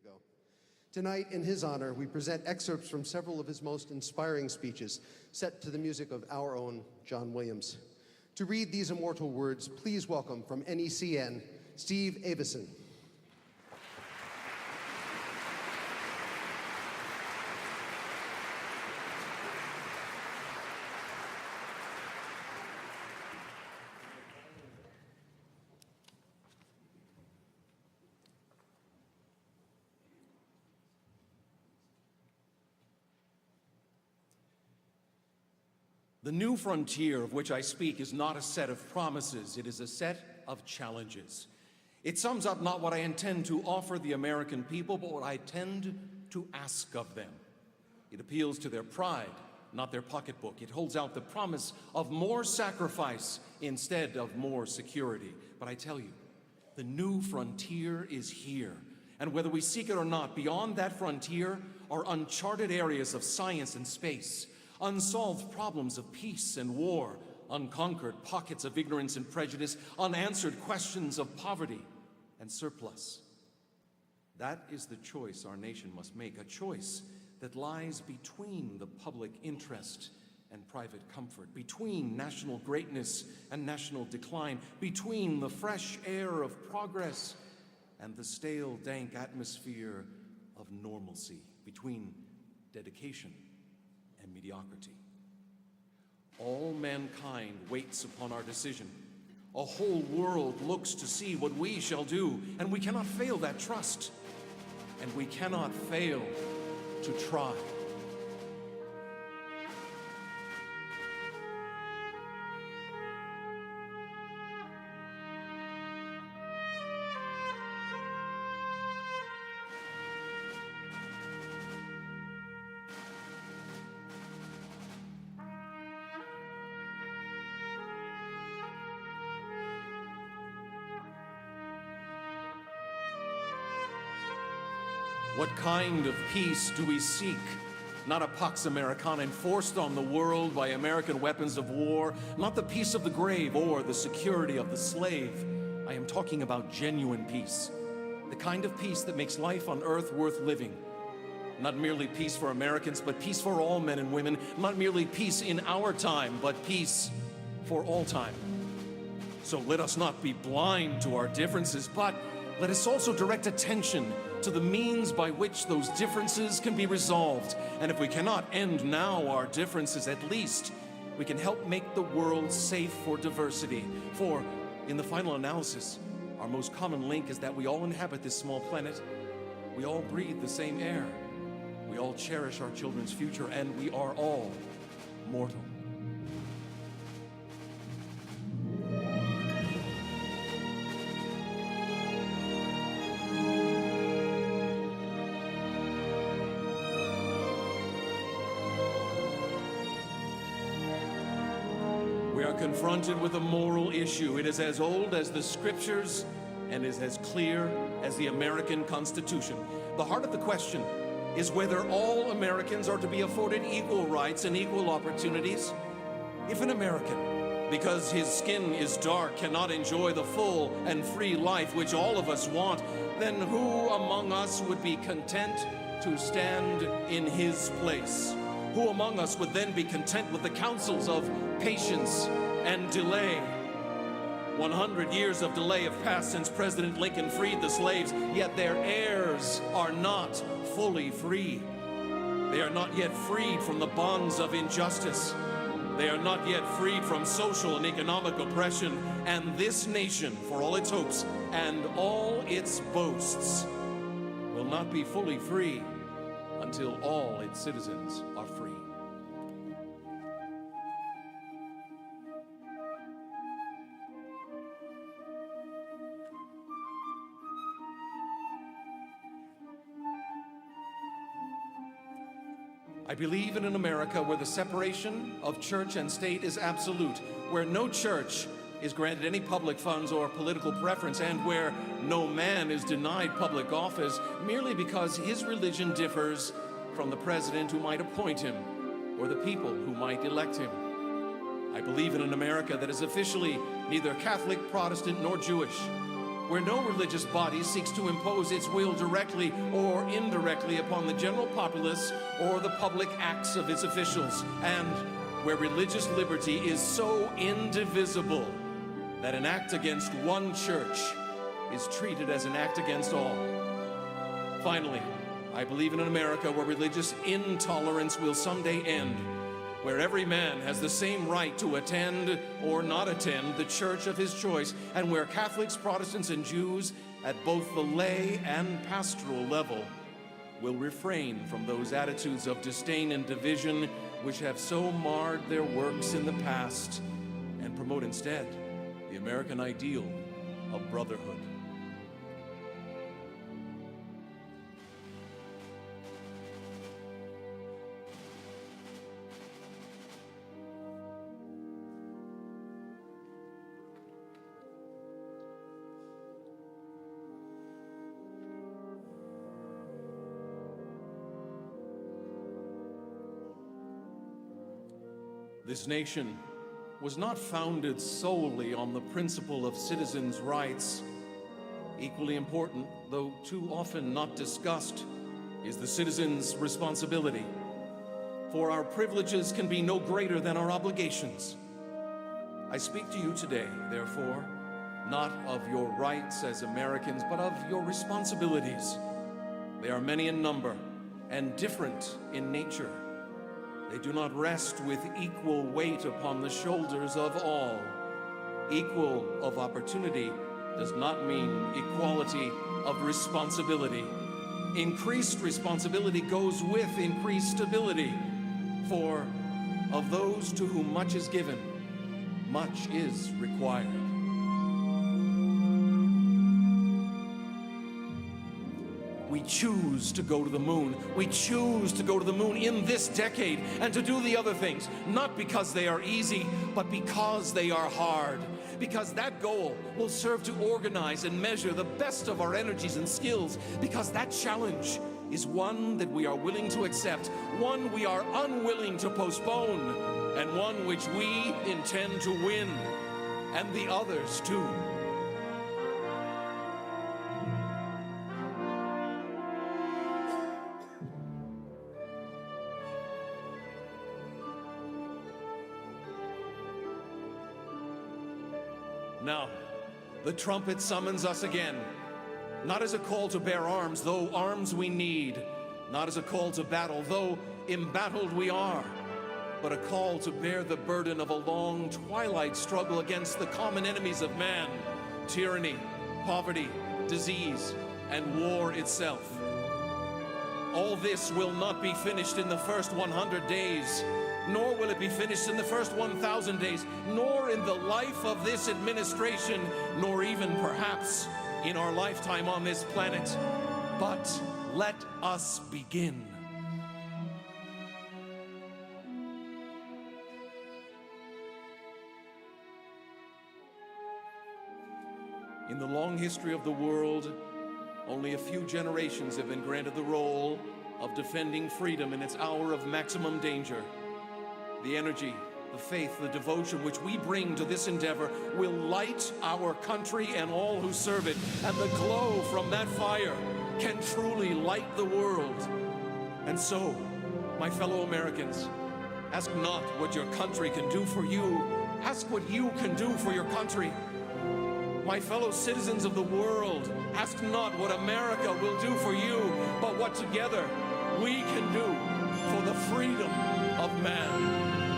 ago. Tonight, in his honor, we present excerpts from several of his most inspiring speeches, set to the music of our own John Williams. To read these immortal words, please welcome from NECN, Steve Aveson. The new frontier of which I speak is not a set of promises, it is a set of challenges. It sums up not what I intend to offer the American people, but what I tend to ask of them. It appeals to their pride, not their pocketbook. It holds out the promise of more sacrifice instead of more security. But I tell you, the new frontier is here. And whether we seek it or not, beyond that frontier are uncharted areas of science and space, unsolved problems of peace and war, unconquered pockets of ignorance and prejudice, unanswered questions of poverty and surplus. That is the choice our nation must make, a choice that lies between the public interest and private comfort, between national greatness and national decline, between the fresh air of progress and the stale, dank atmosphere of normalcy, between dedication and mediocrity. All mankind waits upon our decision. A whole world looks to see what we shall do, and we cannot fail that trust, and we cannot fail to try. What kind of peace do we seek? Not a Pax Americana enforced on the world by American weapons of war, not the peace of the grave or the security of the slave. I am talking about genuine peace, the kind of peace that makes life on earth worth living. Not merely peace for Americans, but peace for all men and women. Not merely peace in our time, but peace for all time. So let us not be blind to our differences, but let us also direct attention to the means by which those differences can be resolved. And if we cannot end now our differences, at least we can help make the world safe for diversity. For in the final analysis, our most common link is that we all inhabit this small planet. We all breathe the same air. We all cherish our children's future, and we are all mortal. We are confronted with a moral issue. It is as old as the scriptures and is as clear as the American Constitution. The heart of the question is whether all Americans are to be afforded equal rights and equal opportunities. If an American, because his skin is dark, cannot enjoy the full and free life which all of us want, then who among us would be content to stand in his place? Who among us would then be content with the counsels of patience and delay? 100 years of delay have passed since President Lincoln freed the slaves, yet their heirs are not fully free. They are not yet freed from the bonds of injustice. They are not yet freed from social and economic oppression. And this nation, for all its hopes and all its boasts, will not be fully free until all its citizens are free. I believe in an America where the separation of church and state is absolute, where no church is granted any public funds or political preference, and where no man is denied public office merely because his religion differs from the president who might appoint him or the people who might elect him. I believe in an America that is officially neither Catholic, Protestant, nor Jewish, where no religious body seeks to impose its will directly or indirectly upon the general populace or the public acts of its officials, and where religious liberty is so indivisible that an act against one church is treated as an act against all. Finally, I believe in an America where religious intolerance will someday end, where every man has the same right to attend or not attend the church of his choice, and where Catholics, Protestants, and Jews at both the lay and pastoral level will refrain from those attitudes of disdain and division which have so marred their works in the past, and promote instead the American ideal of brotherhood. This nation was not founded solely on the principle of citizens' rights. Equally important, though too often not discussed, is the citizens' responsibility. For our privileges can be no greater than our obligations. I speak to you today, therefore, not of your rights as Americans, but of your responsibilities. They are many in number and different in nature. They do not rest with equal weight upon the shoulders of all. Equal of opportunity does not mean equality of responsibility. Increased responsibility goes with increased stability. For of those to whom much is given, much is required. We choose to go to the moon. We choose to go to the moon in this decade and to do the other things, not because they are easy, but because they are hard. Because that goal will serve to organize and measure the best of our energies and skills. Because that challenge is one that we are willing to accept, one we are unwilling to postpone, and one which we intend to win, and the others too. Now, the trumpet summons us again, not as a call to bear arms, though arms we need, not as a call to battle, though embattled we are, but a call to bear the burden of a long twilight struggle against the common enemies of man, tyranny, poverty, disease, and war itself. All this will not be finished in the first 100 days, nor will it be finished in the first 1,000 days, nor in the life of this administration, nor even perhaps in our lifetime on this planet. But let us begin. In the long history of the world, only a few generations have been granted the role of defending freedom in its hour of maximum danger. The energy, the faith, the devotion which we bring to this endeavor will light our country and all who serve it, and the glow from that fire can truly light the world. And so, my fellow Americans, ask not what your country can do for you, ask what you can do for your country. My fellow citizens of the world, ask not what America will do for you, but what together we can do for the freedom of man.